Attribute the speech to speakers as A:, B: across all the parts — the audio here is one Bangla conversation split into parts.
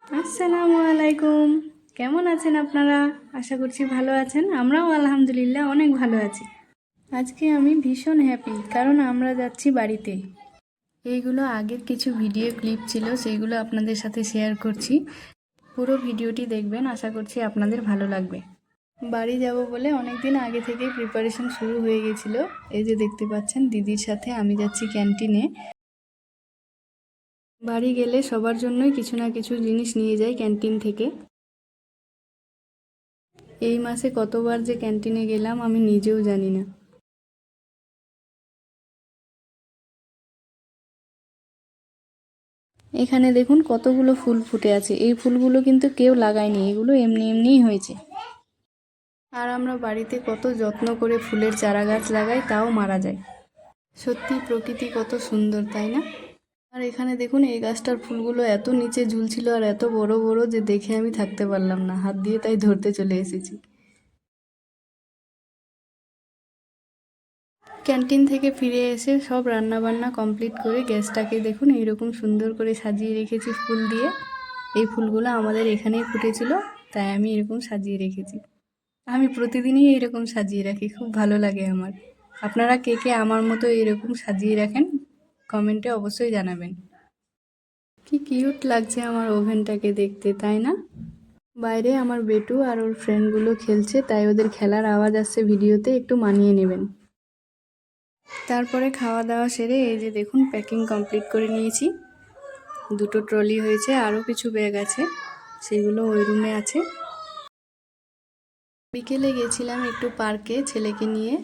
A: আসসালামু আলাইকুম। কেমন আছেন আপনারা? আশা করছি ভালো আছেন। আমরাও আলহামদুলিল্লাহ অনেক ভালো আছি। আজকে আমি ভীষণ হ্যাপি, কারণ আমরা যাচ্ছি বাড়িতে। এইগুলো আগের কিছু ভিডিও ক্লিপ ছিল, সেইগুলো আপনাদের সাথে শেয়ার করছি। পুরো ভিডিওটি দেখবেন, আশা করছি আপনাদের ভালো লাগবে। বাড়ি যাব বলে অনেক দিন আগে থেকেই প্রিপারেশন শুরু হয়ে গেছিলো। এই যে দেখতে পাচ্ছেন, দিদির সাথে আমি যাচ্ছি ক্যান্টিনে। বাড়ি গেলে সবার জন্যই কিছু না কিছু জিনিস নিয়ে যাই ক্যান্টিন থেকে। এই মাসে কতবার যে ক্যান্টিনে গেলাম আমি নিজেও জানি না। এখানে দেখুন কতগুলো ফুল ফুটে আছে। এই ফুলগুলো কিন্তু কেউ লাগায়নি, এগুলো এমনি এমনিই হয়েছে। আর আমরা বাড়িতে কত যত্ন করে ফুলের চারা গাছ লাগাই, তাও মারা যায়। সত্যি প্রকৃতি কত সুন্দর, তাই না? আর এখানে দেখুন, এই গাছটার ফুলগুলো এত নিচে ঝুলছিল আর এত বড় বড় যে দেখে আমি থাকতে পারলাম না, হাত দিয়ে তাই ধরতে চলে এসেছি। ক্যান্টিন থেকে ফিরে এসে সব রান্না বান্না কমপ্লিট করে গ্যাসটাকে দেখুন এইরকম সুন্দর করে সাজিয়ে রেখেছি ফুল দিয়ে। এই ফুলগুলো আমাদের এখানেই ফুটেছিল, তাই আমি এরকম সাজিয়ে রেখেছি। আমি প্রতিদিনই এরকম সাজিয়ে রাখি, খুব ভালো লাগে আমার। আপনারা কে কে আমার মতো এরকম সাজিয়ে রাখেন কমেন্টে অবশ্যই জানাবেন। কি কিউট লাগছে আমার ওভেনটাকে দেখতে, তাই না? বাইরে আমার বেটু আর ওর ফ্রেন্ডগুলো খেলছে, তাই ওদের খেলার আওয়াজ আসছে ভিডিওতে, একটু মানিয়ে নেবেন। তারপরে খাওয়া দাওয়া সেরে এই যে দেখুন প্যাকিং কমপ্লিট করে নিয়েছি। দুটো ট্রলি হয়েছে, আরও কিছু ব্যাগ আছে, সেগুলো ওই রুমে আছে। বিকেলে গেছিলাম একটু পার্কে ছেলেকে নিয়ে,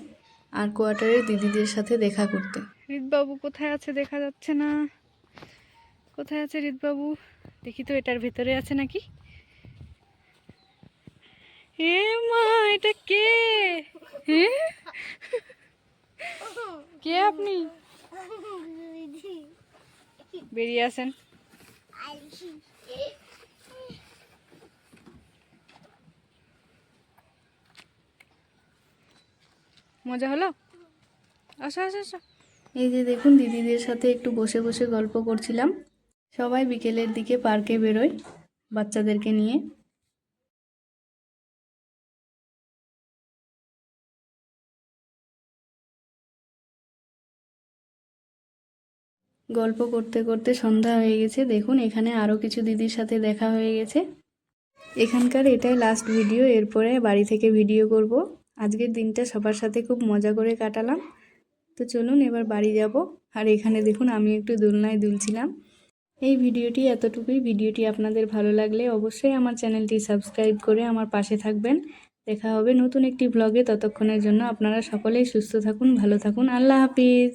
A: আর কোয়ার্টারের দিদিদের সাথে দেখা করতে। হৃদবাবু কোথায় আছে? দেখা যাচ্ছে না। কোথায় আছে হৃদবাবু? দেখি তো, এটার ভেতরে আছে নাকি। এ মা, এটা কে? হ্যাঁ, কে আপনি? বেরিয়ে আসেন। মজা হলো? আসো আসো আসো। এই যে দেখুন, দিদিদের সাথে একটু বসে বসে গল্প করছিলাম। সবাই বিকেলের দিকে পার্কে বেরোয় বাচ্চাদেরকে নিয়ে। গল্প করতে করতে সন্ধ্যা হয়ে গেছে। দেখুন এখানে আরও কিছু দিদির সাথে দেখা হয়ে গেছে। এখানকার এটাই লাস্ট ভিডিও, এরপরে বাড়ি থেকে ভিডিও করব। আজকের দিনটা সবার সাথে খুব মজা করে কাটালাম। তো চলুন এবার বাড়ি যাব। আর এখানে দেখুন আমি একটু দোলনায় দুলছিলাম। এই ভিডিওটি এতটুকুই। ভিডিওটি আপনাদের ভালো লাগলে অবশ্যই আমার চ্যানেলটি সাবস্ক্রাইব করে আমার পাশে থাকবেন। দেখা হবে নতুন একটি ব্লগে। ততক্ষণের জন্য আপনারা সকলেই সুস্থ থাকুন, ভালো থাকুন। আল্লাহ হাফিজ।